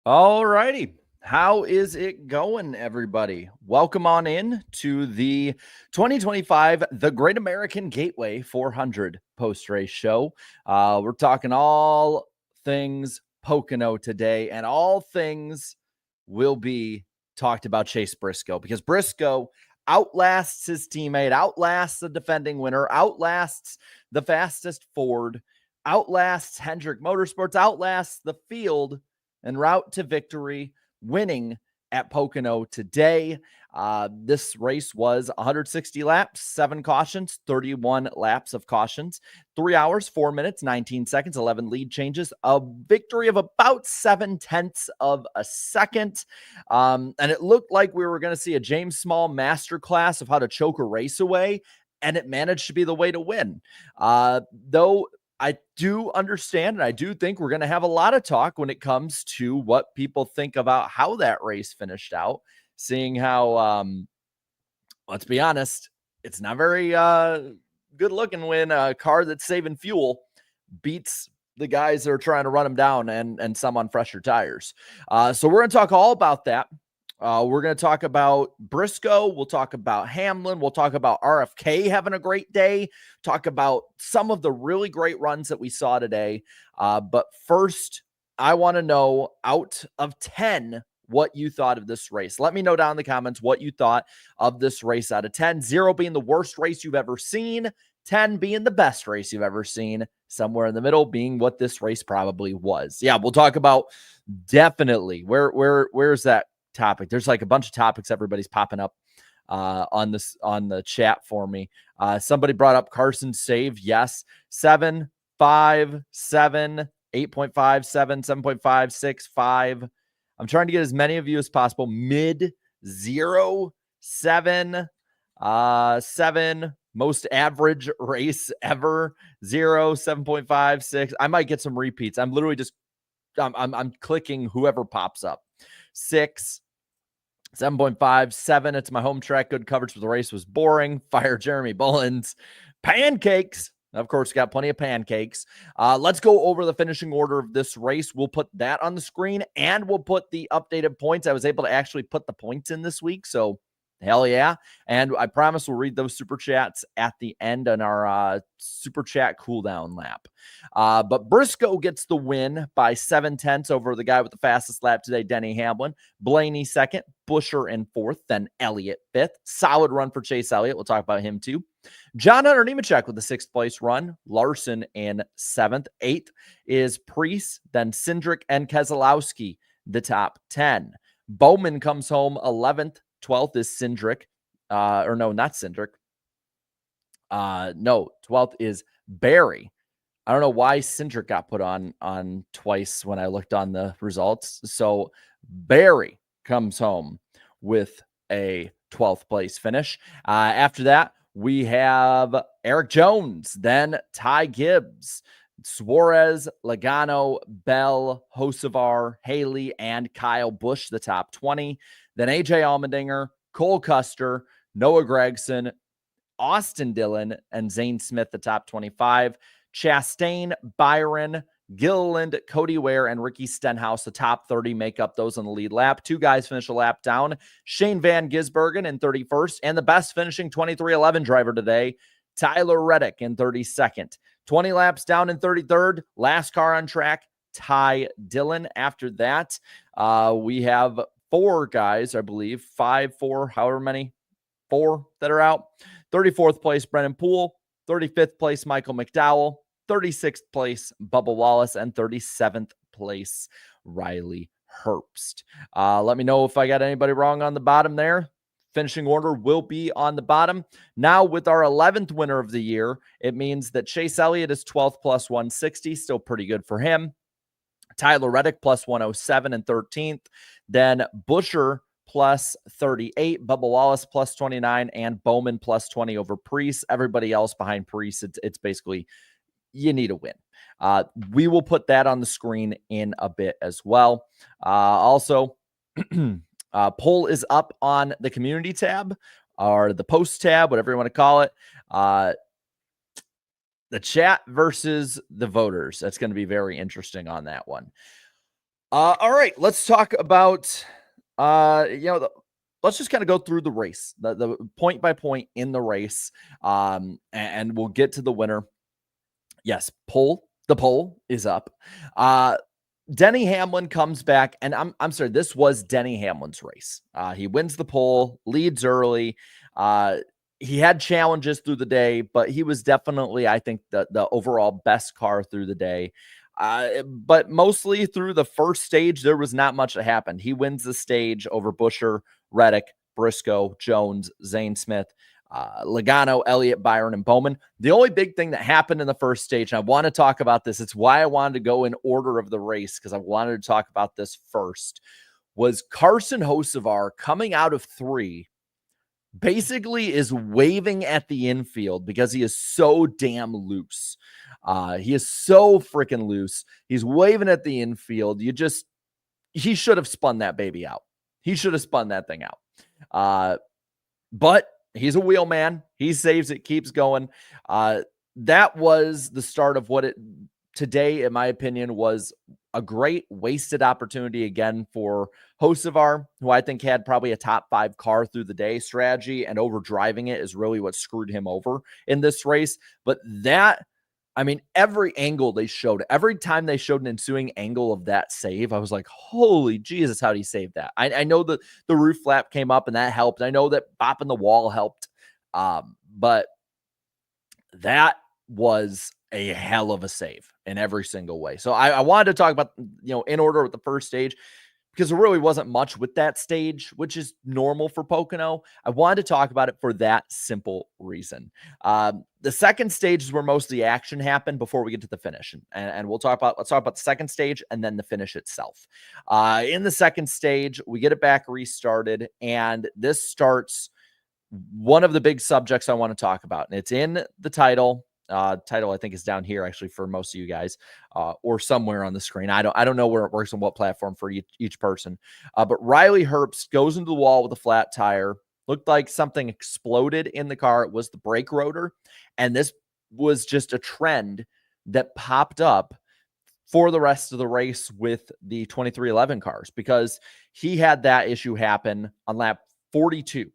All righty. How is it going, everybody? Welcome on in to the 2025 The Great American Gateway 400 post-race show. We're talking all things Pocono today, and all things will be talked about Chase Briscoe, because Briscoe outlasts his teammate, outlasts the defending winner, outlasts the fastest Ford, outlasts Hendrick Motorsports, outlasts the field en route to victory, winning at Pocono today. This race was 160 laps, 7 cautions, 31 laps of cautions, 3 hours, 4 minutes, 19 seconds, 11 lead changes, a victory of about 7/10 of a second. And it looked like we were going to see a James Small masterclass of how to choke a race away, and it managed to be the way to win. Though I do understand, and I do think we're going to have a lot of talk when it comes to what people think about how that race finished out, seeing how, let's be honest, it's not very good looking when a car that's saving fuel beats the guys that are trying to run them down and some on fresher tires. So we're going to talk all about that. We're going to talk about Briscoe. We'll talk about Hamlin. We'll talk about RFK having a great day. Talk about some of the really great runs that we saw today. But first, I want to know, out of 10, what you thought of this race. Let me know down in the comments what you thought of this race out of 10. 0 being the worst race you've ever seen. 10 being the best race you've ever seen. Somewhere in the middle being what this race probably was. Yeah, we'll talk about definitely where's that topic. There's like a bunch of topics everybody's popping up on the chat for me. Somebody brought up Carson's save. Yes. 7, 5, 7, 8.5, 7, 7.5, 6, 5. I'm trying to get as many of you as possible. Mid 0, 7, 7, most average race ever. 0, 7.5, 6. I might get some repeats. I'm literally just I'm clicking whoever pops up. 6, 7.5, 7. It's my home track. Good coverage, but the race was boring. Fire Jeremy Bullins. Pancakes. Of course, got plenty of pancakes. Let's go over the finishing order of this race. We'll put that on the screen, and we'll put the updated points. I was able to actually put the points in this week, so hell yeah. And I promise we'll read those super chats at the end on our super chat cooldown lap. But Briscoe gets the win by 7/10 over the guy with the fastest lap today, Denny Hamlin. Blaney second, Busher in fourth, then Elliott fifth. Solid run for Chase Elliott. We'll talk about him too. John Hunter Nemechek with the 6th place run. Larson in 7th. 8th is Priest, then Hendrick and Keselowski, the top 10. Bowman comes home 11th. 12th is Hendrick. Or no, not Hendrick. No, 12th is Barry. I don't know why Hendrick got put on twice when I looked on the results. So Barry comes home with a 12th place finish. After that, we have Eric Jones, then Ty Gibbs, Suarez, Logano, Bell, Hocevar, Haley, and Kyle Busch, the top 20. Then AJ Allmendinger, Cole Custer, Noah Gragson, Austin Dillon, and Zane Smith, the top 25. Chastain, Byron, Gilliland, Cody Ware, and Ricky Stenhouse, the top 30, make up those on the lead lap. 2 guys finish a lap down. Shane Van Gisbergen in 31st, and the best finishing 2311 driver today, Tyler Reddick in 32nd. 20 laps down in 33rd, last car on track, Ty Dillon. After that, we have 4 guys, I believe, 5, 4, however many, 4 that are out. 34th place, Brennan Poole. 35th place, Michael McDowell. 36th place, Bubba Wallace. And 37th place, Riley Herbst. Let me know if I got anybody wrong on the bottom there. Finishing order will be on the bottom. Now, with our 11th winner of the year, it means that Chase Elliott is 12th plus 160. Still pretty good for him. Tyler Reddick plus 107 and 13th. Then Busher plus 38, Bubba Wallace plus 29, and Bowman plus 20 over Priest. Everybody else behind Priest, it's basically, you need a win. We will put that on the screen in a bit as well. Also, poll is up on the community tab or the post tab, whatever you want to call it. The chat versus the voters. That's going to be very interesting on that one. All right, let's talk about let's just kind of go through the race, the point by point in the race, and we'll get to the winner. Yes, the poll is up. Denny Hamlin comes back, and I'm sorry, this was Denny Hamlin's race. He wins the pole, leads early. He had challenges through the day, but he was definitely, I think, the overall best car through the day. But mostly through the first stage, there was not much that happened. He wins the stage over Buescher, Reddick, Briscoe, Jones, Zane Smith, Logano, Elliott, Byron, and Bowman. The only big thing that happened in the first stage, and I want to talk about this, it's why I wanted to go in order of the race, because I wanted to talk about this first, was Carson Hocevar coming out of 3, basically is waving at the infield because he is so damn loose. He is so freaking loose. He's waving at the infield. He should have spun that baby out. He should have spun that thing out. But he's a wheel man. He saves it, keeps going. That was the start of what today, in my opinion, was a great wasted opportunity again for Hocevar, who I think had probably a top 5 car through the day strategy, and over driving it is really what screwed him over in this race. But every angle they showed, every time they showed an ensuing angle of that save, I was like, holy Jesus, how did he save that? I know that the roof flap came up and that helped. I know that bopping the wall helped. But that was a hell of a save in every single way. So I wanted to talk about, in order with the first stage, because there really wasn't much with that stage, which is normal for Pocono. I wanted to talk about it for that simple reason. The second stage is where most of the action happened before we get to the finish. And let's talk about the second stage and then the finish itself. In the second stage, we get it back restarted, and this starts one of the big subjects I want to talk about. And it's in the title. Title I think is down here actually for most of you guys, or somewhere on the screen. I don't know where it works on what platform for each person. But Riley Herbst goes into the wall with a flat tire. Looked like something exploded in the car. It was the brake rotor, and this was just a trend that popped up for the rest of the race with the 2311 cars, because he had that issue happen on lap 42.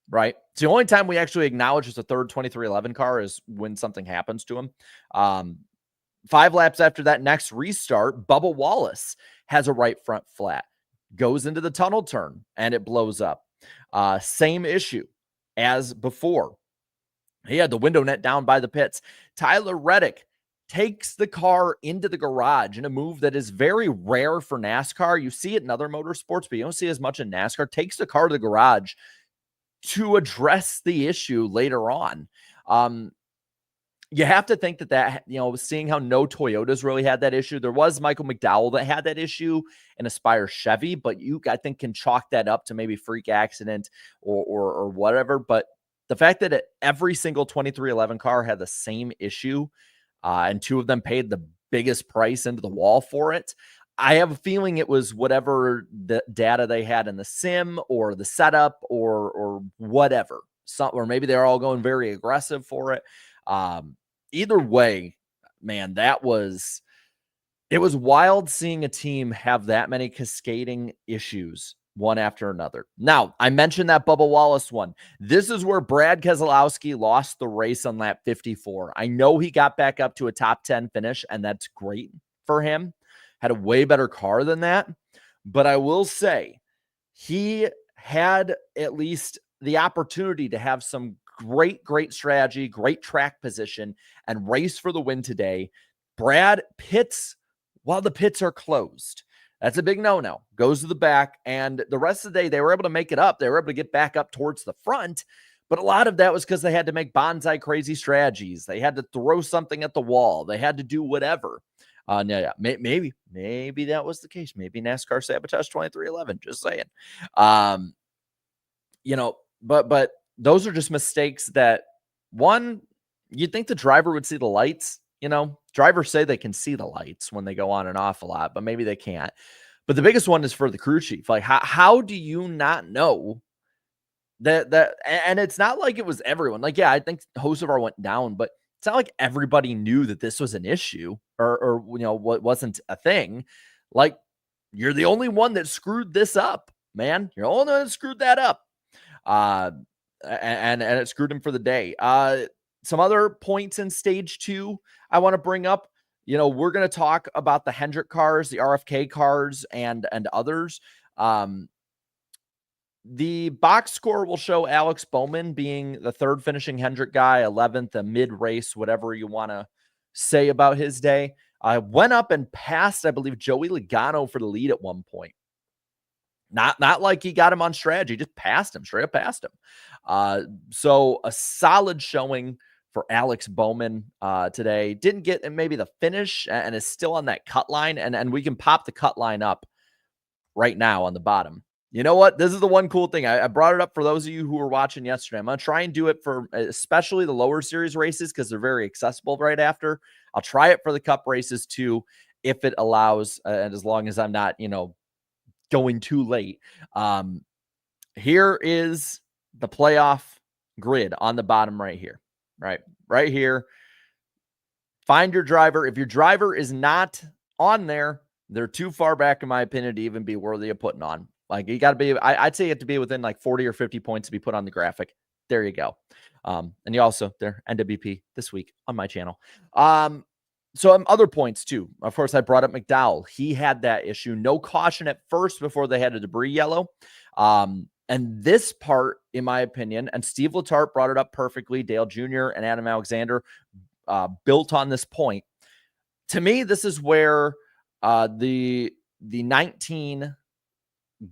Right. It's the only time we actually acknowledge it's a third 2311 car is when something happens to him. 5 laps after that next restart, Bubba Wallace has a right front flat, goes into the tunnel turn, and it blows up. Same issue as before. He had the window net down by the pits. Tyler Reddick takes the car into the garage in a move that is very rare for NASCAR. You see it in other motorsports, but you don't see as much in NASCAR. Takes the car to the garage to address the issue later on. You have to think that, seeing how no Toyotas really had that issue. There was Michael McDowell that had that issue in Aspire Chevy, but I think, can chalk that up to maybe freak accident or whatever. But the fact that every single 2311 car had the same issue, and 2 of them paid the biggest price into the wall for it, I have a feeling it was whatever the data they had in the sim or the setup or whatever. Or maybe they're all going very aggressive for it. Either way, man, it was wild seeing a team have that many cascading issues one after another. Now, I mentioned that Bubba Wallace one. This is where Brad Keselowski lost the race on lap 54. I know he got back up to a top 10 finish, and that's great for him. Had a way better car than that. But I will say he had at least the opportunity to have some great strategy, great track position, and race for the win today. Brad pits while the pits are closed. That's a big no-no. Goes to the back, and the rest of the day, they were able to make it up. They were able to get back up towards the front, but a lot of that was because they had to make bonsai crazy strategies. They had to throw something at the wall. They had to do whatever. Maybe that was the case. Maybe NASCAR sabotaged 2311. Just saying. But those are just mistakes that, one, you'd think the driver would see the lights. Drivers say they can see the lights when they go on and off a lot, but maybe they can't. But the biggest one is for the crew chief. Like, how do you not know that? And it's not like it was everyone. Like, yeah, I think Hocevar went down, but it's not like everybody knew that this was an issue or what wasn't a thing. Like, You're the only one that screwed this up, man. You're the only one that screwed that up. And it screwed him for the day. Some other points in stage 2 I want to bring up. We're going to talk about the Hendrick cars, the RFK cars, and others. The box score will show Alex Bowman being the third finishing Hendrick guy, 11th, a mid-race, whatever you want to say about his day. I went up and passed, I believe, Joey Logano for the lead at one point. Not like he got him on strategy, just passed him, straight up passed him. So a solid showing for Alex Bowman today. Didn't get maybe the finish and is still on that cut line. And we can pop the cut line up right now on the bottom. You know what? This is the one cool thing. I brought it up for those of you who were watching yesterday. I'm going to try and do it for especially the lower series races because they're very accessible right after. I'll try it for the cup races too, if it allows, and as long as I'm not, going too late. Here is the playoff grid on the bottom right here, right here. Find your driver. If your driver is not on there, they're too far back, in my opinion, to even be worthy of putting on. Like, you got to be, I'd say you have to be within like 40 or 50 points to be put on the graphic. There you go. And you also, there, NWP this week on my channel. So other points too. Of course, I brought up McDowell. He had that issue. No caution at first before they had a debris yellow. And this part, in my opinion, and Steve Letarte brought it up perfectly. Dale Jr. and Adam Alexander built on this point. To me, this is where the 19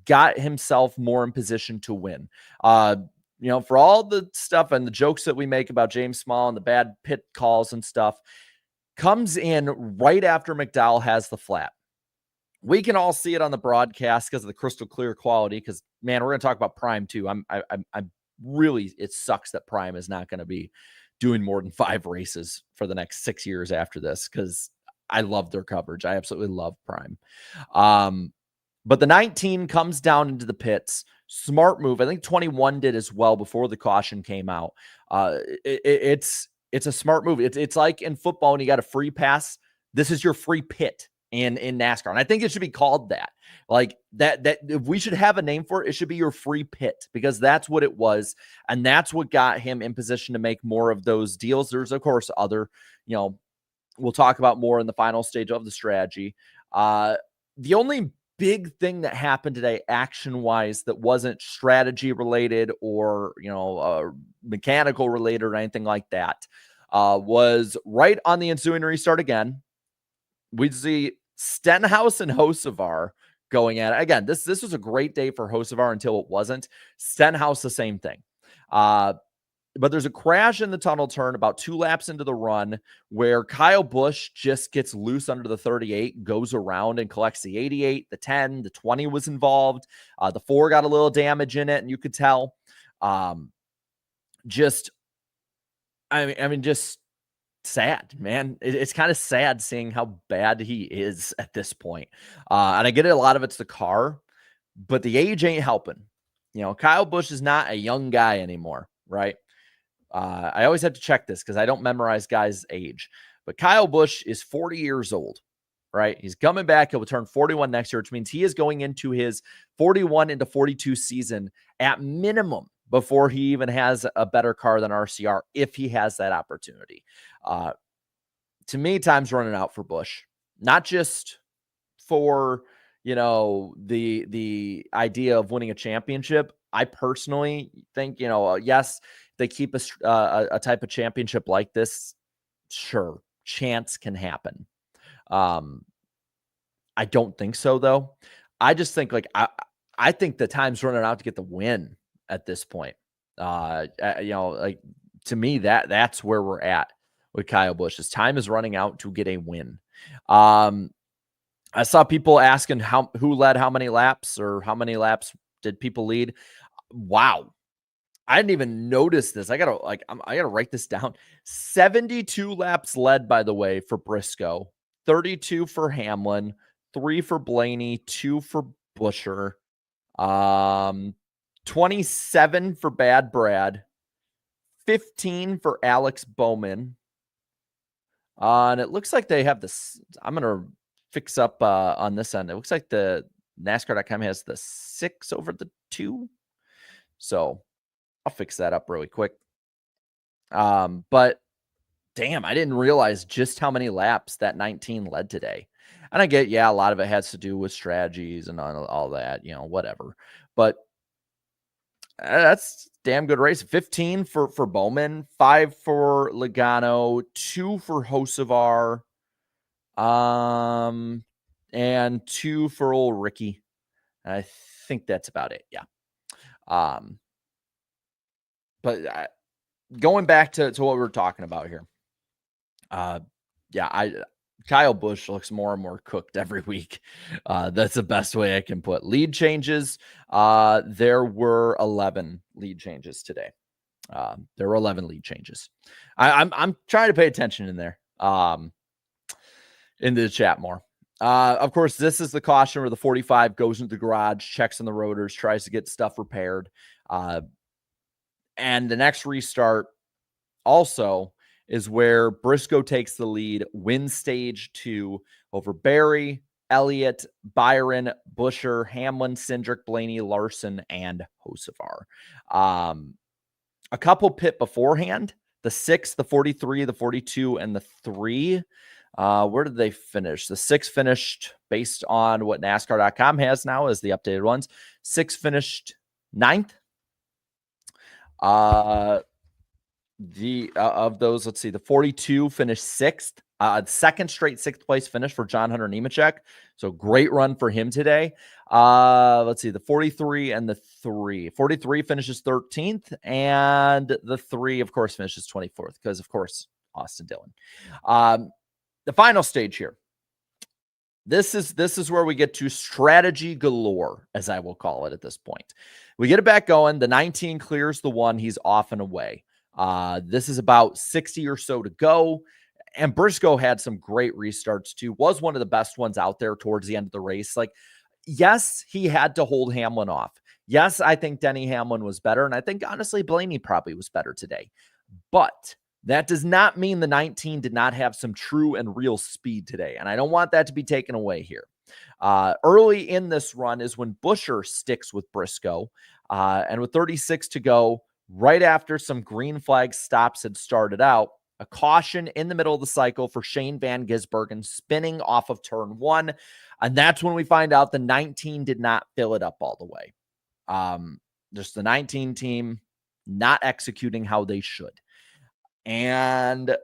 got himself more in position to win. For all the stuff and the jokes that we make about James Small and the bad pit calls and stuff, comes in right after McDowell has the flat. We can all see it on the broadcast because of the crystal clear quality. Because, man, we're going to talk about Prime too. I'm really, it sucks that Prime is not going to be doing more than 5 races for the next 6 years after this, because I love their coverage. I absolutely love Prime. But the 19 comes down into the pits. Smart move. I think 21 did as well before the caution came out. It's a smart move. It's like in football when you got a free pass. This is your free pit in NASCAR. And I think it should be called that. Like that if we should have a name for it, it should be your free pit, because that's what it was. And that's what got him in position to make more of those deals. There's, of course, other, we'll talk about more in the final stage of the strategy. The only big thing that happened today action-wise that wasn't strategy related or, mechanical related or anything like that was right on the ensuing restart again. We see Stenhouse and Hocevar going at it. Again, this was a great day for Hocevar until it wasn't. Stenhouse, the same thing. But there's a crash in the tunnel turn about 2 laps into the run where Kyle Busch just gets loose under the 38, goes around and collects the 88, the 10, the 20 was involved. The 4 got a little damage in it, and you could tell. Just sad, man. It's kind of sad seeing how bad he is at this point. And I get it, a lot of it's the car, but the age ain't helping. Kyle Busch is not a young guy anymore, right? I always have to check this because I don't memorize guys' age. But Kyle Busch is 40 years old, right? He's coming back. He'll turn 41 next year, which means he is going into his 41 into 42 season at minimum before he even has a better car than RCR, if he has that opportunity. To me, time's running out for Busch. Not just for, the idea of winning a championship. I personally think, yes, they keep a type of championship like this. Sure, chance can happen. I don't think so, though. I just think I think the time's running out to get the win at this point. To me, that's where we're at with Kyle Busch. His time is running out to get a win. I saw people asking who led how many laps, or how many laps did people lead. Wow. I didn't even notice this. I gotta write this down. 72 laps led, by the way, for Briscoe, 32 for Hamlin, 3 for Blaney, 2 for Buescher, 27 for Bad Brad, 15 for Alex Bowman. And it looks like they have this. I'm gonna fix up on this end. It looks like the NASCAR.com has the 6 over the 2. So I'll fix that up really quick. But damn, I didn't realize just how many laps that 19 led today. And I get, a lot of it has to do with strategies and all that, whatever. But that's damn good race. 15 for Bowman, 5 for Logano, 2 for Hocevar, and 2 for old Ricky. I think that's about it. Yeah. But going back to what we were talking about here. Kyle Busch looks more and more cooked every week. That's the best way I can put. Lead changes. There were 11 lead changes today. There were 11 lead changes. I'm trying to pay attention in there. Into the chat more. Of course, this is the caution where the 45 goes into the garage, checks on the rotors, tries to get stuff repaired. And the next restart also is where Briscoe takes the lead, wins stage 2 over Barry, Elliott, Byron, Buescher, Hamlin, Cindric, Blaney, Larson, and Hocevar. A couple pit beforehand, the 6, the 43, the 42, and the 3. Where did they finish? The 6 finished based on what NASCAR.com has now as the updated ones. 6 finished 9th. Of those, let's see, the 42 finished 6th. Second straight 6th place finish for John Hunter Nemechek. So great run for him today. Let's see, the 43 and the 3. 43 finishes 13th, and the 3, of course, finishes 24th because, of course, Austin Dillon. The final stage here. This is where we get to strategy galore, as I will call it at this point. We get it back going. The 19 clears the 1. He's off and away. This is about 60 or so to go. And Briscoe had some great restarts too. Was one of the best ones out there towards the end of the race. Like, yes, he had to hold Hamlin off. Yes, I think Denny Hamlin was better. And I think, honestly, Blaney probably was better today. But that does not mean the 19 did not have some true and real speed today. And I don't want that to be taken away here. Early in this run is when Buescher sticks with Briscoe. And with 36 to go, right after some green flag stops had started out, a caution in the middle of the cycle for Shane Van Gisbergen spinning off of turn 1. And that's when we find out the 19 did not fill it up all the way. Just the 19 team not executing how they should. And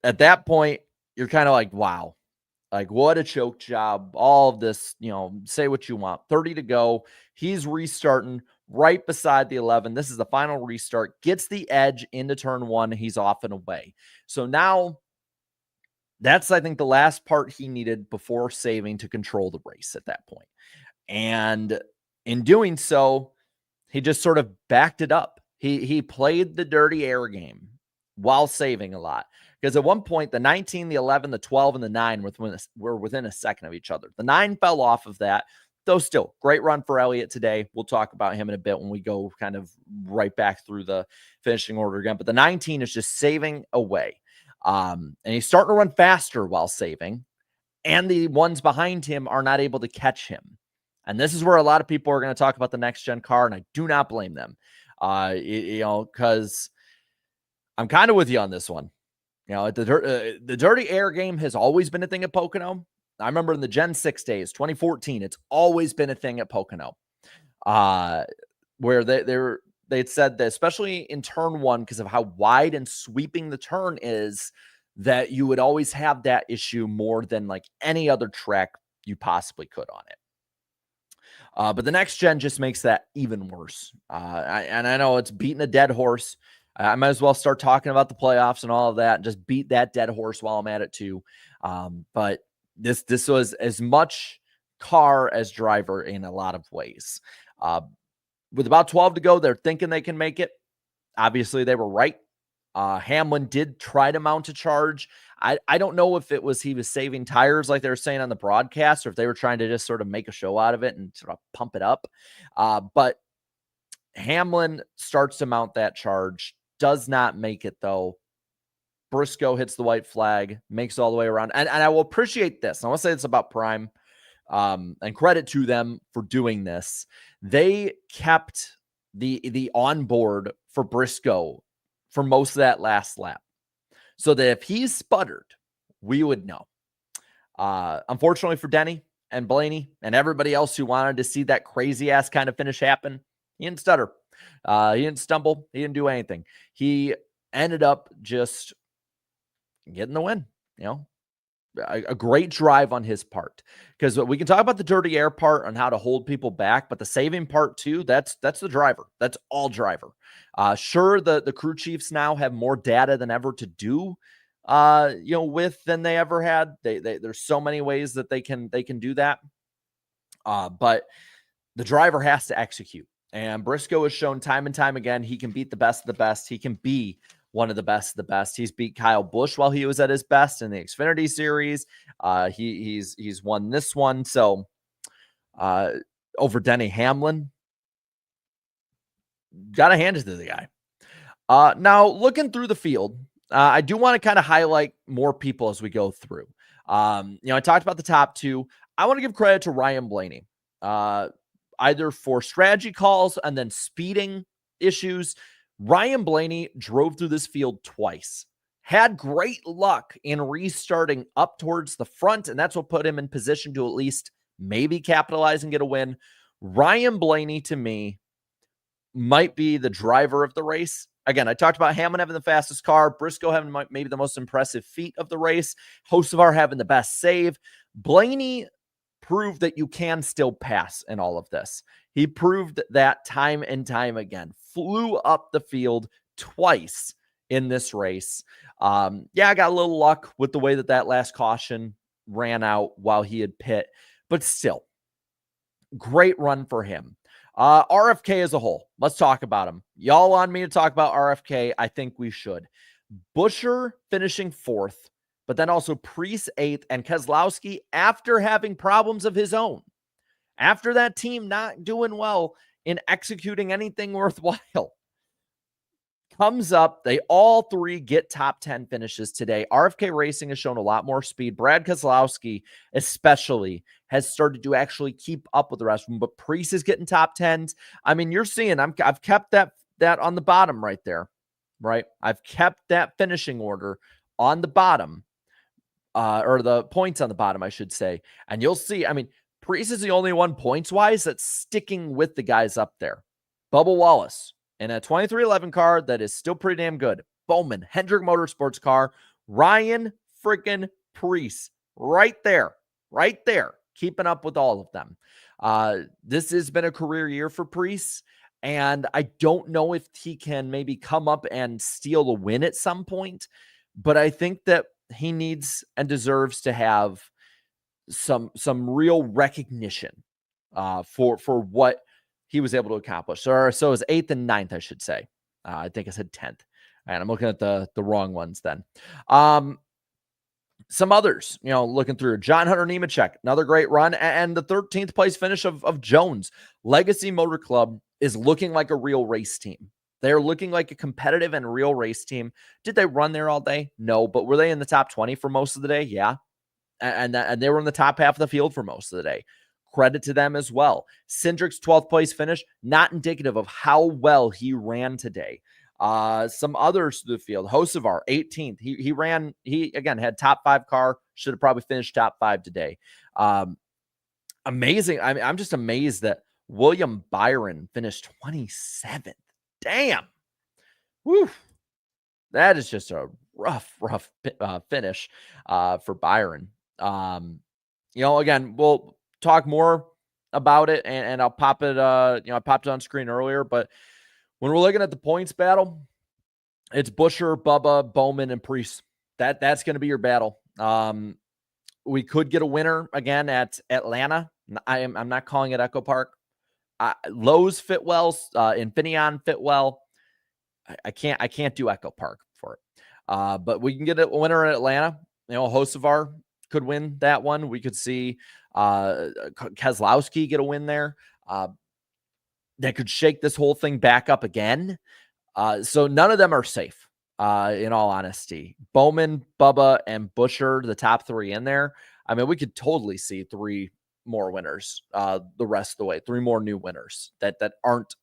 at that point, you're kind of like, wow, like what a choke job. All of this, say what you want. 30 to go. He's restarting right beside the 11. This is the final restart. Gets the edge into turn 1. He's off and away. So now that's, I think, the last part he needed before saving to control the race at that point. And in doing so, he just sort of backed it up. He played the dirty air game while saving a lot. Because at one point, the 19, the 11, the 12, and the 9 were within a second of each other. The 9 fell off of that. Though still, great run for Elliott today. We'll talk about him in a bit when we go kind of right back through the finishing order again. But the 19 is just saving away. And he's starting to run faster while saving. And the ones behind him are not able to catch him. And this is where a lot of people are going to talk about the next-gen car, and I do not blame them. Because I'm kind of with you on this one. The dirty air game has always been a thing at Pocono. I remember in the Gen 6 days, 2014, it's always been a thing at Pocono. Where they'd said that, especially in turn 1, because of how wide and sweeping the turn is, that you would always have that issue more than like any other track you possibly could on it. But the next gen just makes that even worse. I know it's beating a dead horse. I might as well start talking about the playoffs and all of that and just beat that dead horse while I'm at it too. But this was as much car as driver in a lot of ways. With about 12 to go, they're thinking they can make it. Obviously, they were right. Hamlin did try to mount a charge. I don't know if it was he was saving tires like they were saying on the broadcast, or if they were trying to just sort of make a show out of it and sort of pump it up. But Hamlin starts to mount that charge, does not make it though. Briscoe hits the white flag, makes it all the way around. And I will appreciate this. I want to say this about Prime. and credit to them for doing this. They kept the onboard for Briscoe for most of that last lap, so that if he sputtered, we would know. Unfortunately for Denny and Blaney and everybody else who wanted to see that crazy ass kind of finish happen, he didn't stutter. He didn't stumble. He didn't do anything. He ended up just getting the win. A great drive on his part, because we can talk about the dirty air part and how to hold people back, but the saving part too, that's the driver. That's all driver. Sure, the crew chiefs now have more data than ever to do with than they ever had. There's so many ways that they can do that. But the driver has to execute. And Briscoe has shown time and time again he can beat the best of the best. He can be one of the best of the best. He's beat Kyle Busch while he was at his best in the Xfinity Series. He's won this one. So over Denny Hamlin, gotta hand it to the guy. Now looking through the field, I do want to kind of highlight more people as we go through. I talked about the top two. I want to give credit to Ryan Blaney, either for strategy calls and then speeding issues. Ryan Blaney drove through this field twice, had great luck in restarting up towards the front, and that's what put him in position to at least maybe capitalize and get a win. Ryan Blaney, to me, might be the driver of the race. Again, I talked about Hamlin having the fastest car, Briscoe having maybe the most impressive feat of the race, Hocevar having the best save. Blaney proved that you can still pass in all of this. He proved that time and time again. Flew up the field twice in this race. I got a little luck with the way that last caution ran out while he had pit, but still, great run for him. RFK as a whole, let's talk about him. Y'all want me to talk about RFK? I think we should. Buescher finishing fourth, but then also Preece eighth, and Keselowski, after having problems of his own, after that team not doing well in executing anything worthwhile, comes up. They all three get top 10 finishes today. RFK Racing has shown a lot more speed. Brad Keselowski especially has started to actually keep up with the rest of them, but Preece is getting top 10s. I mean, you're seeing I've kept that on the bottom right there, right? I've kept that finishing order on the bottom, or the points on the bottom, I should say. And you'll see, I mean, Preece is the only one points-wise that's sticking with the guys up there. Bubba Wallace in a 2311 car that is still pretty damn good. Bowman, Hendrick Motorsports car, Ryan freaking Preece, right there, keeping up with all of them. This has been a career year for Preece, and I don't know if he can maybe come up and steal a win at some point, but I think that he needs and deserves to have some real recognition for what he was able to accomplish. So it's 8th and 9th, I should say. I think I said 10th. And I'm looking at the wrong ones then. Some others, looking through. John Hunter Nemechek, another great run. And the 13th place finish of Jones. Legacy Motor Club is looking like a real race team. They're looking like a competitive and real race team. Did they run there all day? No. But were they in the top 20 for most of the day? Yeah. And they were in the top half of the field for most of the day. Credit to them as well. Cindric's 12th place finish, not indicative of how well he ran today. Some others to the field. Hocevar, 18th. He again had top 5 car, should have probably finished top 5 today. Amazing. I mean, I'm just amazed that William Byron finished 27th. Damn. Woo. That is just a rough finish for Byron. Again, we'll talk more about it, and I'll pop it. I popped it on screen earlier, but when we're looking at the points battle, it's Buescher, Bubba, Bowman, and Preece. That's going to be your battle. We could get a winner again at Atlanta. I'm not calling it Echo Park. Lowe's fit well. Infineon fit well. I can't do Echo Park for it. But we can get a winner in Atlanta. Hocevar could win that one. We could see Keselowski get a win there. That could shake this whole thing back up again. So none of them are safe, in all honesty. Bowman, Bubba, and Buescher, the top 3 in there. I mean, we could totally see 3 more winners the rest of the way, 3 more new winners that aren't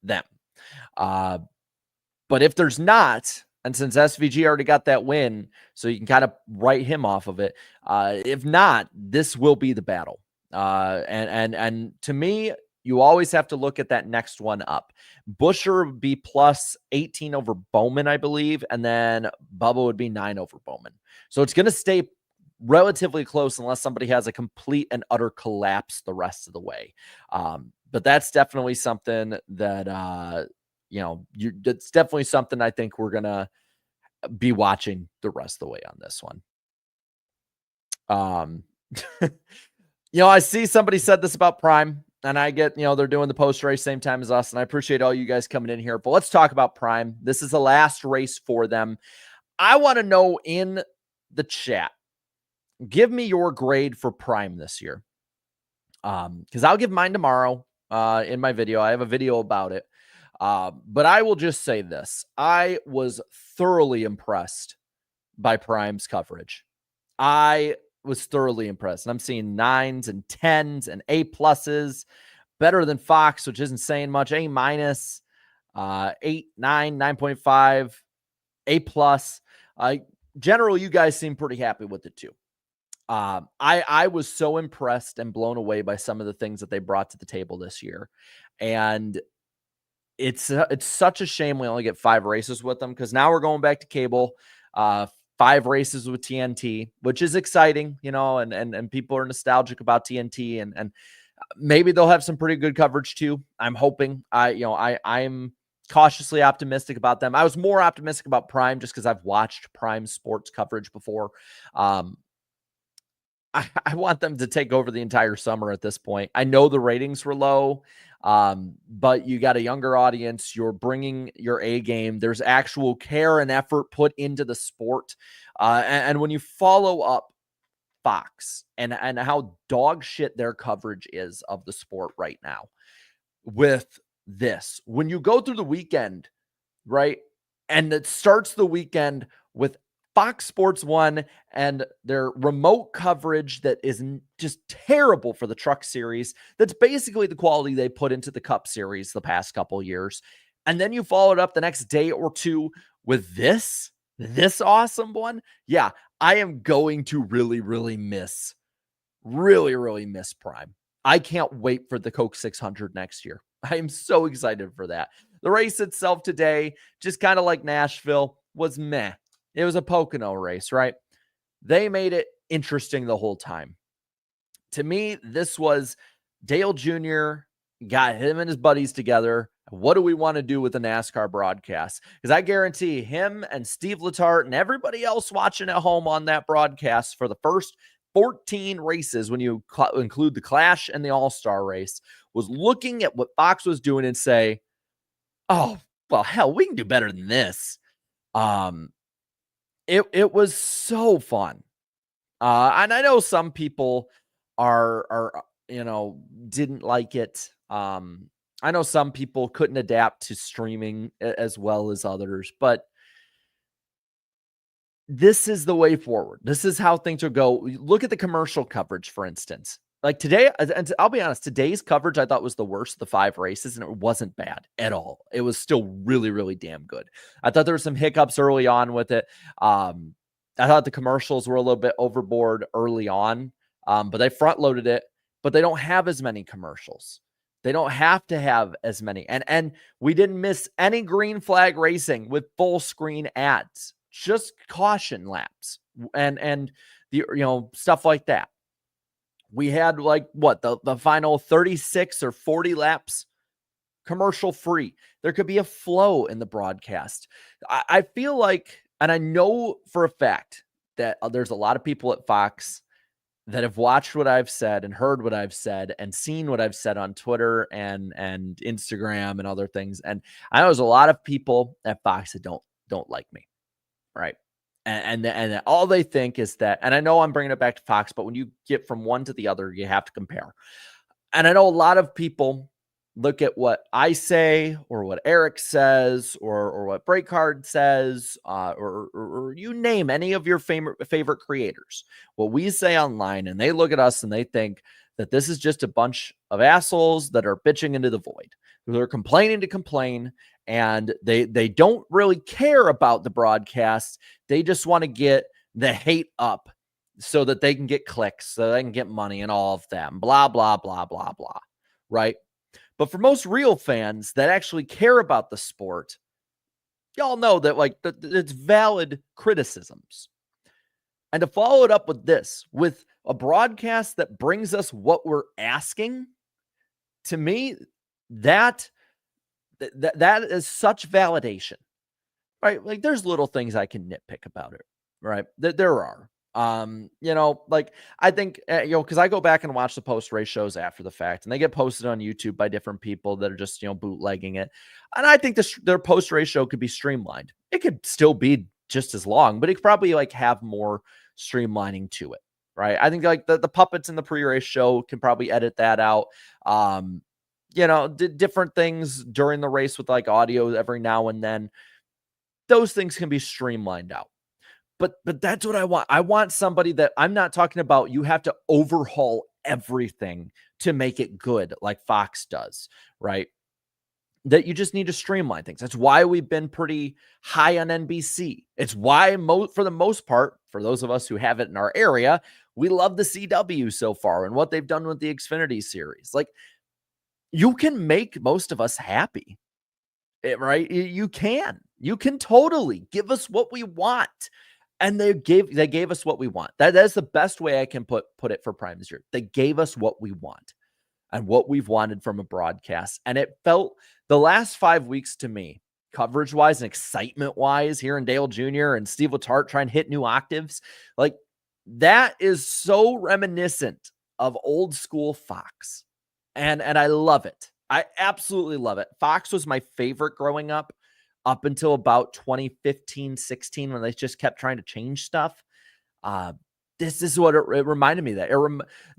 them. But if there's not, and since SVG already got that win, so you can kind of write him off of it. If not, this will be the battle. And to me, you always have to look at that next one up. Busher would be plus 18 over Bowman, I believe, and then Bubba would be 9 over Bowman. So it's going to stay relatively close unless somebody has a complete and utter collapse the rest of the way. But that's definitely something that it's definitely something I think we're gonna be watching the rest of the way on this one. I see somebody said this about Prime, and I get, they're doing the post race same time as us, and I appreciate all you guys coming in here. But let's talk about Prime. This is the last race for them. I want to know in the chat, give me your grade for Prime this year. Because I'll give mine tomorrow in my video. I have a video about it. But I will just say this. I was thoroughly impressed by Prime's coverage. I was thoroughly impressed. And I'm seeing 9s and 10s and A+, better than Fox, which isn't saying much. A-, 8, 9, 9.5, A+. General, you guys seem pretty happy with it too. I was so impressed and blown away by some of the things that they brought to the table this year. And it's such a shame we only get 5 races with them, because now we're going back to cable, 5 races with TNT, which is exciting, and people are nostalgic about TNT, and maybe they'll have some pretty good coverage too. I'm hoping. I'm cautiously optimistic about them. I was more optimistic about Prime just because I've watched Prime sports coverage before. I want them to take over the entire summer at this point. I know the ratings were low, but you got a younger audience. You're bringing your A game. There's actual care and effort put into the sport. And when you follow up Fox and how dog shit their coverage is of the sport right now with this, when you go through the weekend, right, and it starts the weekend with Fox Sports 1 and their remote coverage that is just terrible for the Truck Series. That's basically the quality they put into the Cup Series the past couple years. And then you followed up the next day or two with this awesome one. Yeah, I am going to really miss Prime. I can't wait for the Coke 600 next year. I am so excited for that. The race itself today, just kind of like Nashville, was meh. It was a Pocono race, right? They made it interesting the whole time. To me, this was Dale Jr. got him and his buddies together. What do we want to do with the NASCAR broadcast? Because I guarantee him and Steve Letarte and everybody else watching at home on that broadcast for the first 14 races, when you include the Clash and the All-Star race, was looking at what Fox was doing and say, oh, well, hell, we can do better than this. It was so fun. And I know some people didn't like it. I know some people couldn't adapt to streaming as well as others, but this is the way forward. This is how things will go. Look at the commercial coverage, for instance. Like today, and I'll be honest, today's coverage I thought was the worst of the 5 races, and it wasn't bad at all. It was still really damn good. I thought there were some hiccups early on with it. I thought the commercials were a little bit overboard early on, but they front loaded it, but they don't have as many commercials. They don't have to have as many. And we didn't miss any green flag racing with full screen ads, just caution laps and the, stuff like that. We had the final 36 or 40 laps commercial free. There could be a flow in the broadcast. I feel like, and I know for a fact that there's a lot of people at Fox that have watched what I've said and heard what I've said and seen what I've said on Twitter and Instagram and other things. And I know there's a lot of people at Fox that don't like me. Right. And all they think is that, and I know I'm bringing it back to Fox, but when you get from one to the other, you have to compare. And I know a lot of people look at what I say or what Eric says or what Breakcard says or you name any of your favorite creators, what we say online, and they look at us and they think that this is just a bunch of assholes that are bitching into the void. They're complaining to complain, and they don't really care about the broadcast. They just want to get the hate up so that they can get clicks, so they can get money and all of them. Blah, blah, blah, blah, blah. Right? But for most real fans that actually care about the sport, y'all know that it's valid criticisms. And to follow it up with this, with a broadcast that brings us what we're asking, to me, that is such validation, right? Like, there's little things I can nitpick about it, right? There are. I think, because I go back and watch the post-race shows after the fact, and they get posted on YouTube by different people that are just, bootlegging it. And I think their post-race show could be streamlined. It could still be just as long, but it could probably have more streamlining to it, right? I think the puppets in the pre-race show can probably edit that out. Different things during the race with audio every now and then. Those things can be streamlined out. But that's what I want. I want somebody that, I'm not talking about you have to overhaul everything to make it good like Fox does, right? That you just need to streamline things. That's why we've been pretty high on NBC. It's why, for the most part, for those of us who have it in our area, we love the CW so far and what they've done with the Xfinity series. You can make most of us happy, right? You can totally give us what we want. And they gave us what we want. That's the best way I can put it for Prime this year. They gave us what we want and what we've wanted from a broadcast. And it felt the last 5 weeks to me, coverage-wise and excitement-wise, hearing Dale Jr. and Steve Letarte try and hit new octaves, that is so reminiscent of old school Fox. And I love it. I absolutely love it. Fox was my favorite growing up until about 2015, 16, when they just kept trying to change stuff. This is what it reminded me of.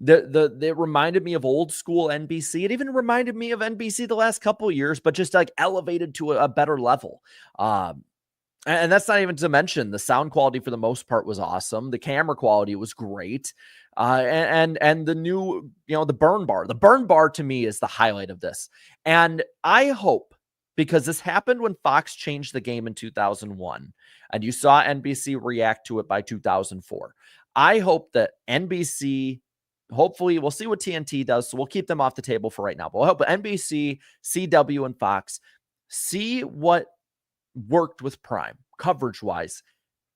It reminded me of old school NBC. It even reminded me of NBC the last couple of years, but just elevated to a better level. And that's not even to mention the sound quality for the most part was awesome. The camera quality was great. And the new, the burn bar to me is the highlight of this. And I hope, because this happened when Fox changed the game in 2001, and you saw NBC react to it by 2004. I hope that NBC, hopefully, we'll see what TNT does, so we'll keep them off the table for right now. But we'll hope NBC, CW, and Fox see what worked with Prime, coverage-wise,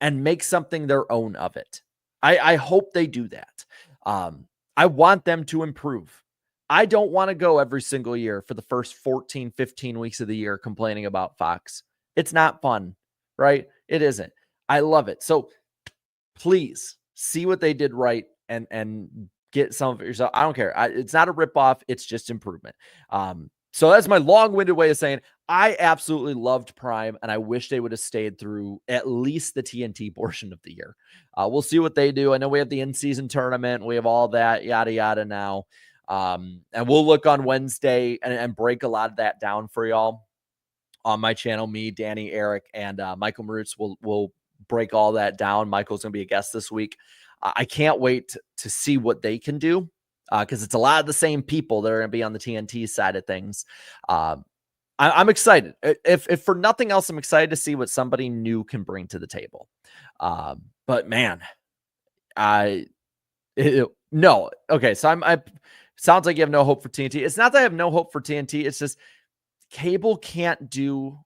and make something their own of it. I hope they do that. I want them to improve. I don't want to go every single year for the first 14, 15 weeks of the year complaining about Fox. It's not fun, right? It isn't. I love it. So please see what they did right and get some of it yourself. I don't care. It's not a ripoff. It's just improvement. So that's my long-winded way of saying I absolutely loved Prime, and I wish they would have stayed through at least the TNT portion of the year. We'll see what they do. I know we have the in-season tournament. We have all that, yada, yada now. And we'll look on Wednesday and break a lot of that down for y'all on my channel. Me, Danny, Eric, and Michael Marutz will break all that down. Michael's going to be a guest this week. I can't wait to see what they can do because it's a lot of the same people that are going to be on the TNT side of things. I'm excited. If for nothing else, I'm excited to see what somebody new can bring to the table. But man, no. Okay, so I sounds like you have no hope for TNT. It's not that I have no hope for TNT. It's just cable can't do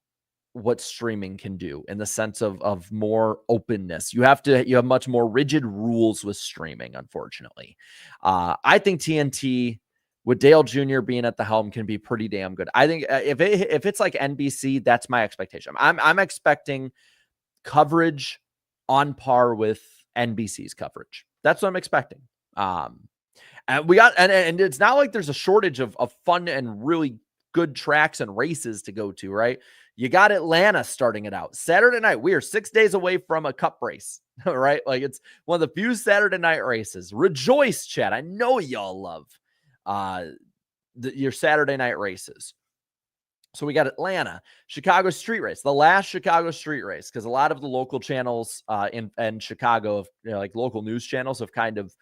what streaming can do in the sense of more openness. You have much more rigid rules with streaming, unfortunately. I think TNT with Dale Jr. being at the helm can be pretty damn good. I think if it's like NBC, that's my expectation. I'm expecting coverage on par with NBC's coverage. That's what I'm expecting. And we got, and it's not like there's a shortage of fun and really good tracks and races to go to, right? You got Atlanta starting it out Saturday night. We are 6 days away from a cup race, right? It's one of the few Saturday night races. Rejoice, chat. I know y'all love your Saturday night races. So we got Atlanta, Chicago street race, the last Chicago street race, because a lot of the local channels in Chicago, like local news channels, have kind of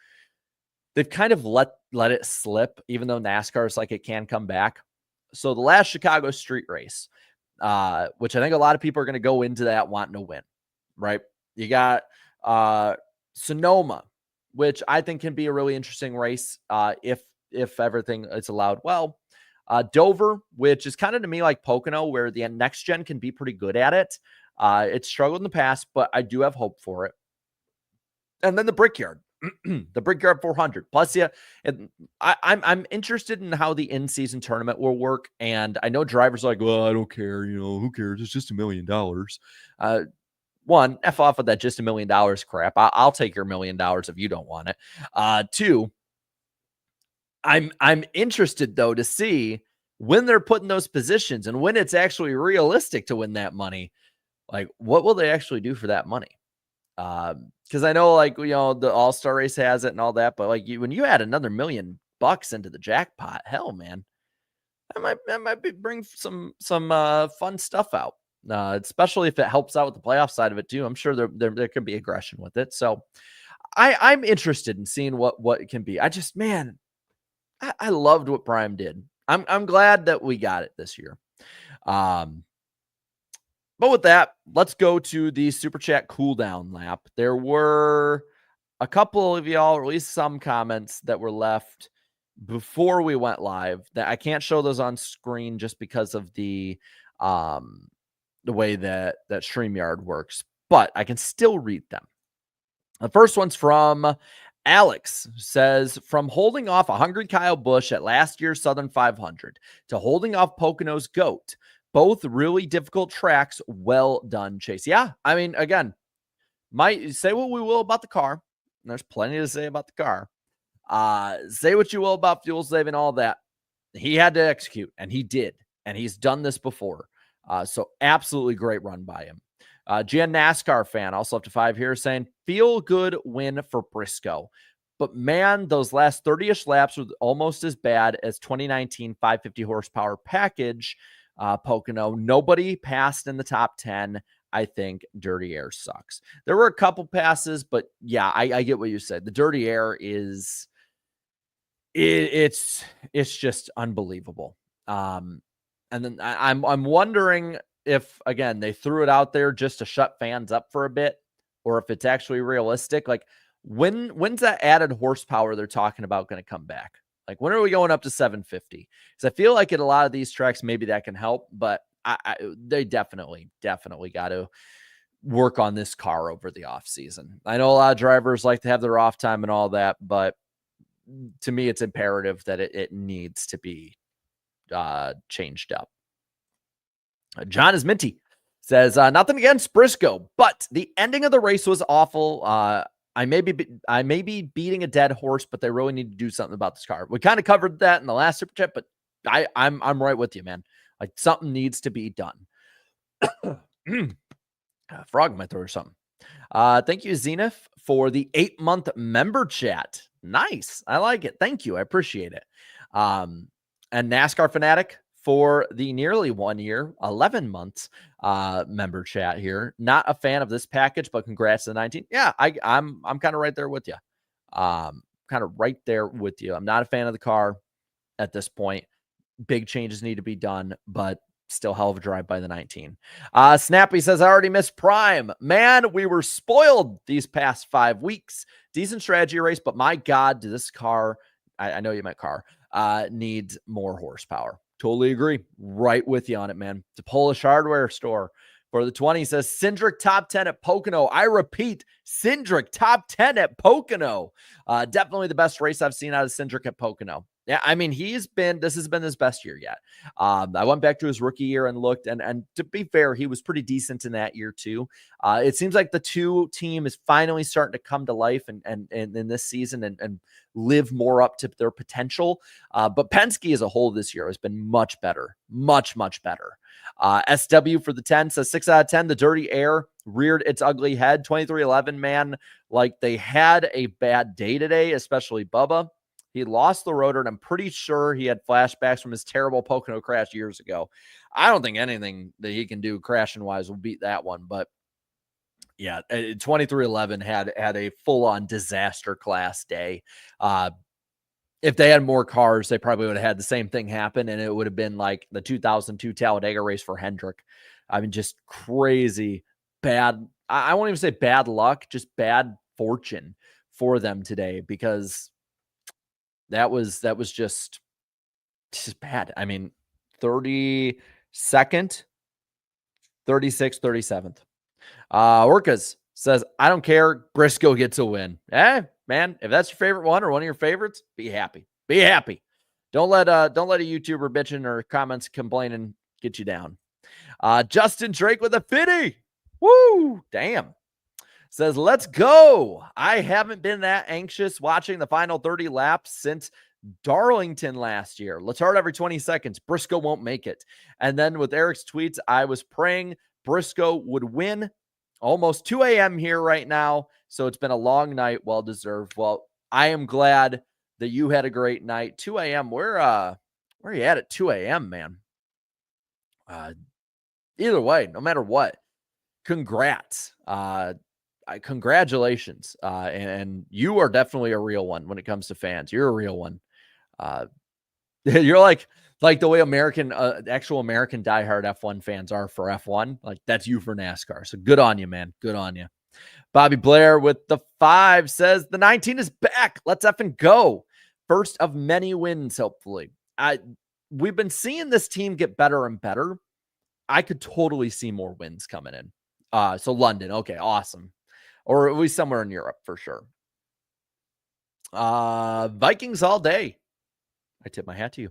they've kind of let it slip, even though NASCAR is like it can come back. So the last Chicago street race, which I think a lot of people are going to go into that wanting to win, right? You got Sonoma, which I think can be a really interesting race if everything is allowed well. Dover, which is kind of to me like Pocono, where the next gen can be pretty good at it. It's struggled in the past, but I do have hope for it. And then the Brickyard, the Brickyard 400. Plus, yeah, I'm interested in how the in-season tournament will work. And I know drivers are like, well, I don't care. Who cares? It's just $1 million. One, F off of that just $1 million crap. I'll take your $1 million if you don't want it. Two, I'm interested though to see when they're put in those positions and when it's actually realistic to win that money. Like, what will they actually do for that money? Because I know, like, the All-Star race has it and all that, but like when you add another $1 million into the jackpot, hell, man, that might bring some fun stuff out. Especially if it helps out with the playoff side of it too. I'm sure there could be aggression with it. So I'm interested in seeing what it can be. I loved what Prime did. I'm glad that we got it this year. But with that, let's go to the Super Chat cooldown lap. There were a couple of y'all, or at least some comments that were left before we went live that I can't show those on screen just because of the way that StreamYard works, but I can still read them. The first one's from Alex, says, from holding off a hungry Kyle Busch at last year's Southern 500 to holding off Pocono's GOAT, both really difficult tracks. Well done, Chase. Yeah, I mean, again, might say what we will about the car. There's plenty to say about the car. Say what you will about fuel saving, all that. He had to execute, and he did. And he's done this before. So absolutely great run by him. Gian NASCAR fan, also up to 5 here, saying, feel good win for Briscoe. But man, those last 30-ish laps were almost as bad as 2019 550 horsepower package. Pocono, nobody passed in the top 10. I think Dirty Air sucks. There were a couple passes, but yeah, I get what you said. The Dirty Air is it's just unbelievable. And then I'm wondering if, again, they threw it out there just to shut fans up for a bit, or if it's actually realistic. Like, when's that added horsepower they're talking about going to come back? Like, when are we going up to 750? Because I feel like at a lot of these tracks, maybe that can help, but they definitely got to work on this car over the off season. I know a lot of drivers like to have their off time and all that, but to me, it's imperative that it needs to be changed up. John is minty, says, nothing against Briscoe, but the ending of the race was awful. I may be beating a dead horse, but they really need to do something about this car. We kind of covered that in the last Super Chat, but I'm right with you, man. Like, something needs to be done. Frog in my throat or something. Thank you, Zenith, for the 8-month member chat. Nice. I like it. Thank you. I appreciate it. And NASCAR Fanatic for the nearly 1 year, 11 months member chat here. Not a fan of this package, but congrats to the 19. Yeah, I'm kind of right there with you. I'm not a fan of the car at this point. Big changes need to be done, but still hell of a drive by the 19. Snappy says, I already missed Prime. Man, we were spoiled these past 5 weeks. Decent strategy race, but my God, this car, I know you meant car, needs more horsepower. Totally agree. Right with you on it, man. It's a Polish hardware store. For the 20, says, Cindric top 10 at Pocono. I repeat, Cindric top 10 at Pocono. Definitely the best race I've seen out of Cindric at Pocono. Yeah, I mean, this has been his best year yet. I went back to his rookie year and looked, and to be fair, he was pretty decent in that year too. It seems like the two team is finally starting to come to life and in this season and live more up to their potential. But Penske as a whole this year has been much better, much better. SW for the 10 says 6 out of 10. The Dirty Air reared its ugly head. 23-11, man, like they had a bad day today, especially Bubba. He lost the rotor, and I'm pretty sure he had flashbacks from his terrible Pocono crash years ago. I don't think anything that he can do crashing-wise will beat that one, but Yeah, 2311 had a full-on disaster class day. If they had more cars, they probably would have had the same thing happen, and it would have been like the 2002 Talladega race for Hendrick. I mean, just crazy bad. I won't even say bad luck, just bad fortune for them today, because that was just bad. I mean, 32nd, 36th, 37th. Orcas says, I don't care. Briscoe gets a win. Man, if that's your favorite one or one of your favorites, be happy. Be happy. Don't let a YouTuber bitching or comments complaining get you down. Justin Drake with a 50. Woo! Damn. Says, let's go. I haven't been that anxious watching the final 30 laps since Darlington last year. Letard every 20 seconds. Briscoe won't make it. And then with Eric's tweets, I was praying Briscoe would win. Almost 2 a.m. here right now. So it's been a long night. Well deserved. Well, I am glad that you had a great night. 2 a.m. Where are you at 2 a.m., man? Either way, no matter what, congrats. Congratulations. And you are definitely a real one when it comes to fans. You're a real one. You're like the way actual American diehard F1 fans are for F1. Like, that's you for NASCAR. So good on you, man. Good on you. Bobby Blair with the 5 says the 19 is back. Let's effing go. First of many wins, hopefully. We've been seeing this team get better and better. I could totally see more wins coming in. So London. Okay, awesome. Or at least somewhere in Europe for sure. Vikings all day. I tip my hat to you.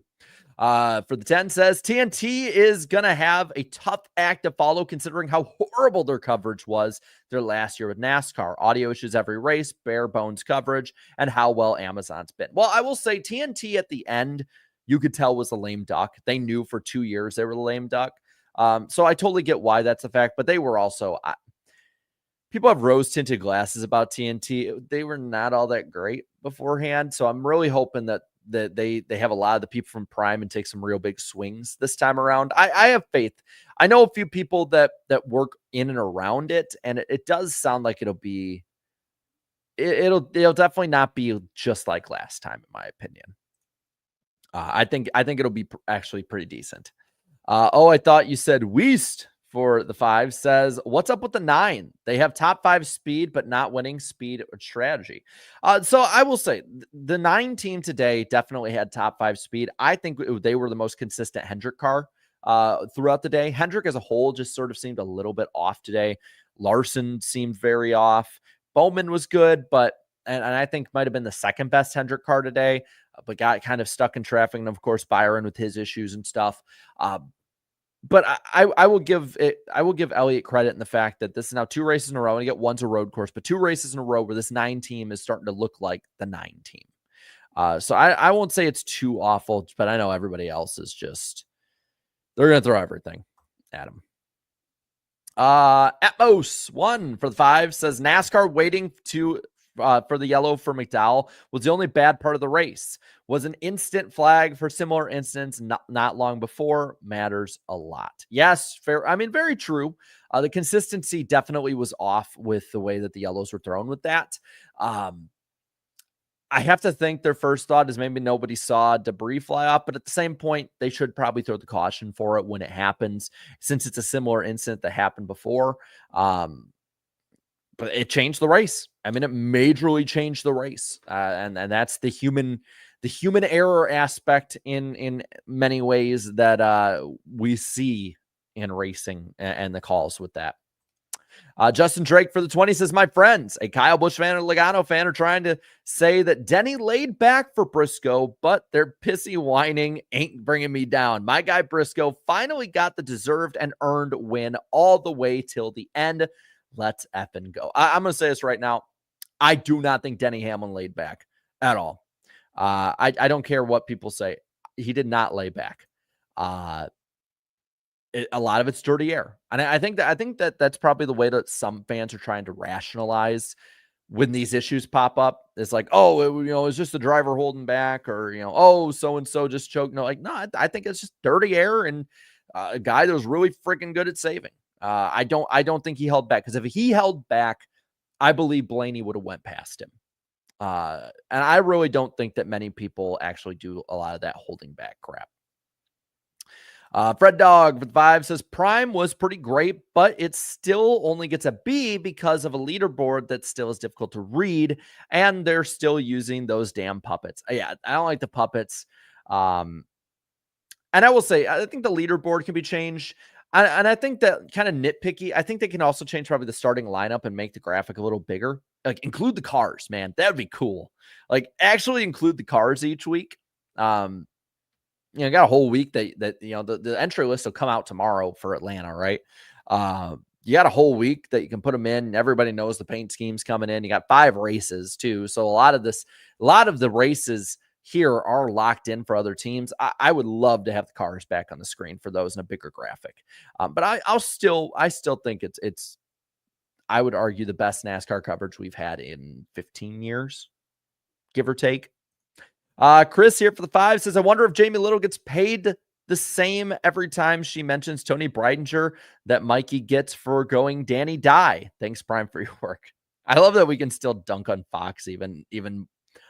For the 10 says TNT is going to have a tough act to follow considering how horrible their coverage was their last year with NASCAR. Audio issues every race, bare bones coverage, and how well Amazon's been. Well, I will say TNT at the end, you could tell was a lame duck. They knew for 2 years they were the lame duck. So I totally get why that's a fact, but they were also... people have rose-tinted glasses about TNT. They were not all that great beforehand, so I'm really hoping that they have a lot of the people from Prime and take some real big swings this time around. I have faith. I know a few people that work in and around it, and it does sound like it'll definitely not be just like last time, in my opinion. I think it'll be actually pretty decent. I thought you said Weast for the 5 says, what's up with the 9? They have top 5 speed, but not winning speed or strategy. So I will say the 9 team today definitely had top 5 speed. I think they were the most consistent Hendrick car throughout the day. Hendrick as a whole just sort of seemed a little bit off today. Larson seemed very off. Bowman was good, but and I think might have been the second best Hendrick car today, but got kind of stuck in traffic. And of course, Byron with his issues and stuff. But I will give Elliott credit in the fact that this is now 2 races in a row, and one's a road course, but 2 races in a row where this 9 team is starting to look like the 9 team. So I won't say it's too awful, but I know everybody else is just, they're going to throw everything at them. Atmos 1 for the 5 says NASCAR waiting for the yellow for McDowell was the only bad part of the race. Was an instant flag for similar incidents not long before. Matters a lot. Yes, fair. I mean, very true. The consistency definitely was off with the way that the yellows were thrown with that. I have to think their first thought is maybe nobody saw debris fly off, but at the same point, they should probably throw the caution for it when it happens, since it's a similar incident that happened before. But it changed the race. I mean, it majorly changed the race. And that's the human error aspect in many ways that we see in racing and the calls with that. Justin Drake for the 20 says, my friends, a Kyle Busch fan and Logano fan are trying to say that Denny laid back for Briscoe, but their pissy whining ain't bringing me down. My guy Briscoe finally got the deserved and earned win all the way till the end. Let's effing go. I'm going to say this right now. I do not think Denny Hamlin laid back at all. I don't care what people say. He did not lay back. A lot of it's dirty air. And I think that that's probably the way that some fans are trying to rationalize when these issues pop up. It's like, oh, it's just the driver holding back, or, so-and-so just choked. No, I think it's just dirty air and a guy that was really freaking good at saving. I don't think he held back, because if he held back, I believe Blaney would have went past him. And I really don't think that many people actually do a lot of that holding back crap. Fred Dog with 5 says Prime was pretty great, but it still only gets a B because of a leaderboard that still is difficult to read, and they're still using those damn puppets. Yeah, I don't like the puppets. And I will say, I think the leaderboard can be changed. And I think that kind of nitpicky, I think they can also change probably the starting lineup and make the graphic a little bigger. Like, include the cars, man. That would be cool. Like, actually include the cars each week. Got a whole week that the entry list will come out tomorrow for Atlanta, right? You got a whole week that you can put them in. Everybody knows the paint scheme's coming in. You got 5 races too. So a lot of the races here are locked in for other teams. I would love to have the cars back on the screen for those in a bigger graphic. But I still think it's I would argue the best NASCAR coverage we've had in 15 years, give or take. Chris here for the 5 says, I wonder if Jamie Little gets paid the same every time she mentions Tony Breidinger that Mikey gets for going Danny Die. Thanks, Prime, for your work. I love that we can still dunk on Fox even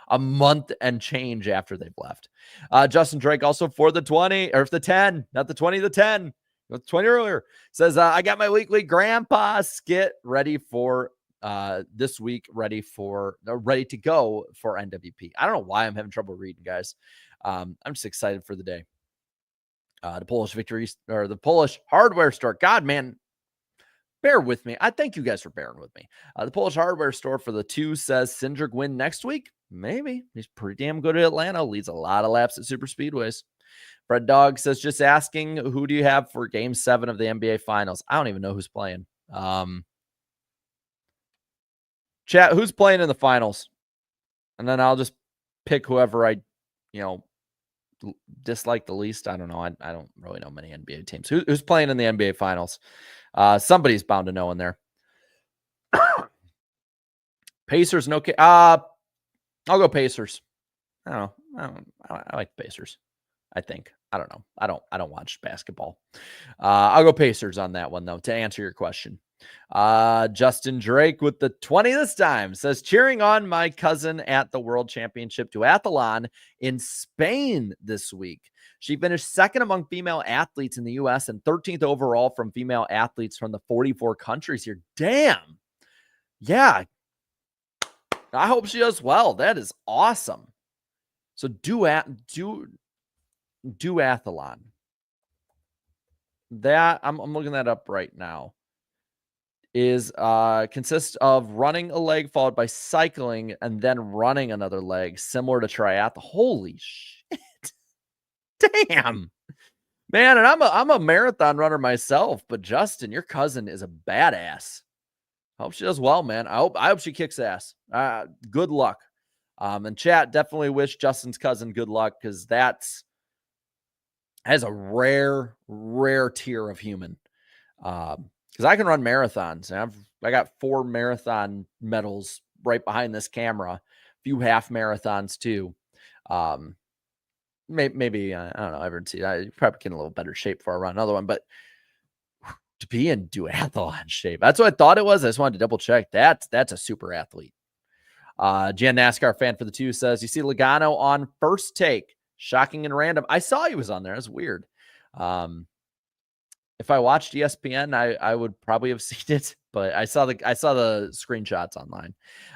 a month and change after they've left. Justin Drake also for the 20, or the 10, not the 20, the 10. 20 earlier, says, I got my weekly grandpa skit ready for this week, ready to go for NWP. I don't know why I'm having trouble reading, guys. I'm just excited for the day. The Polish victories, or the Polish hardware store. God, man, bear with me. I thank you guys for bearing with me. The Polish hardware store for the 2 says Hendrick win next week. Maybe. He's pretty damn good at Atlanta. Leads a lot of laps at super speedways. Fred Dog says, just asking, who do you have for game 7 of the NBA finals? I don't even know who's playing. Chat, who's playing in the finals? And then I'll just pick whoever I, dislike the least. I don't know. I don't really know many NBA teams. Who's playing in the NBA finals? Somebody's bound to know in there. Pacers, no. I'll go Pacers. I don't know. I like the Pacers. I think. I don't know. I don't watch basketball. I'll go Pacers on that one, though, to answer your question. Justin Drake with the 20 this time says, cheering on my cousin at the World Championship Duathlon in Spain this week. She finished second among female athletes in the U.S. and 13th overall from female athletes from the 44 countries here. Damn. Yeah. I hope she does well. That is awesome. So duathlon. That I'm looking that up right now. Is consists of running a leg followed by cycling and then running another leg, similar to triathlon. Holy shit. Damn. Man, and I'm a marathon runner myself, but Justin, your cousin is a badass. I hope she does well, man. I hope she kicks ass. Good luck. And chat, definitely wish Justin's cousin good luck, because that's a rare tier of human. Because I can run marathons. And I got 4 marathon medals right behind this camera. A few half marathons too. Maybe I don't know. I haven't seen. I probably get in a little better shape before I run another one. But to be in duathlon shape, that's what I thought it was. I just wanted to double check. That's a super athlete. Jan NASCAR fan for the 2 says, you see Logano on First Take. Shocking and random. I saw he was on there. That's weird. If I watched ESPN, I would probably have seen it, but I saw the screenshots online.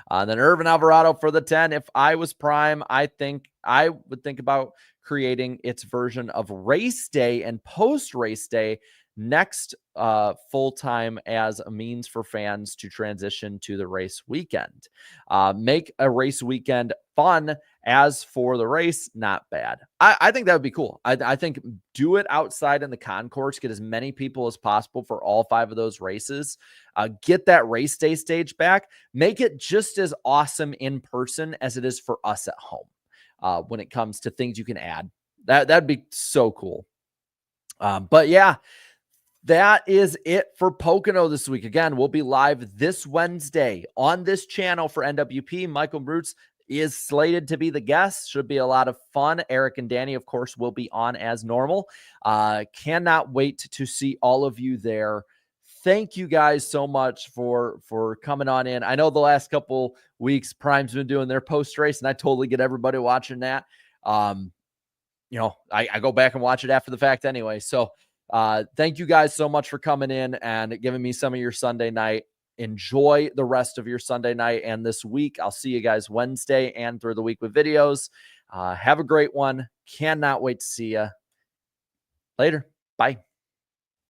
Then Irvin Alvarado for the 10. If I was Prime, I think I would think about creating its version of race day and post race day next full time as a means for fans to transition to the race weekend. Make a race weekend fun. As for the race, not bad. I think that would be cool. I think do it outside in the concourse, get as many people as possible for all 5 of those races. Get that race day stage back. Make it just as awesome in person as it is for us at home when it comes to things you can add. That'd be so cool. But yeah, that is it for Pocono this week. Again, we'll be live this Wednesday on this channel for NWP. Michael Roots is slated to be the guest. Should be a lot of fun. Eric and Danny, of course, will be on as normal. Cannot wait to see all of you there. thank you guys so much for coming on in. I know the last couple weeks Prime's been doing their post race, and I totally get everybody watching that. You know, I go back and watch it after the fact anyway. So thank you guys so much for coming in and giving me some of your Sunday night. Enjoy the rest of your Sunday night and this week. I'll see you guys Wednesday and through the week with videos. Have a great one. Cannot wait to see you. Later. Bye.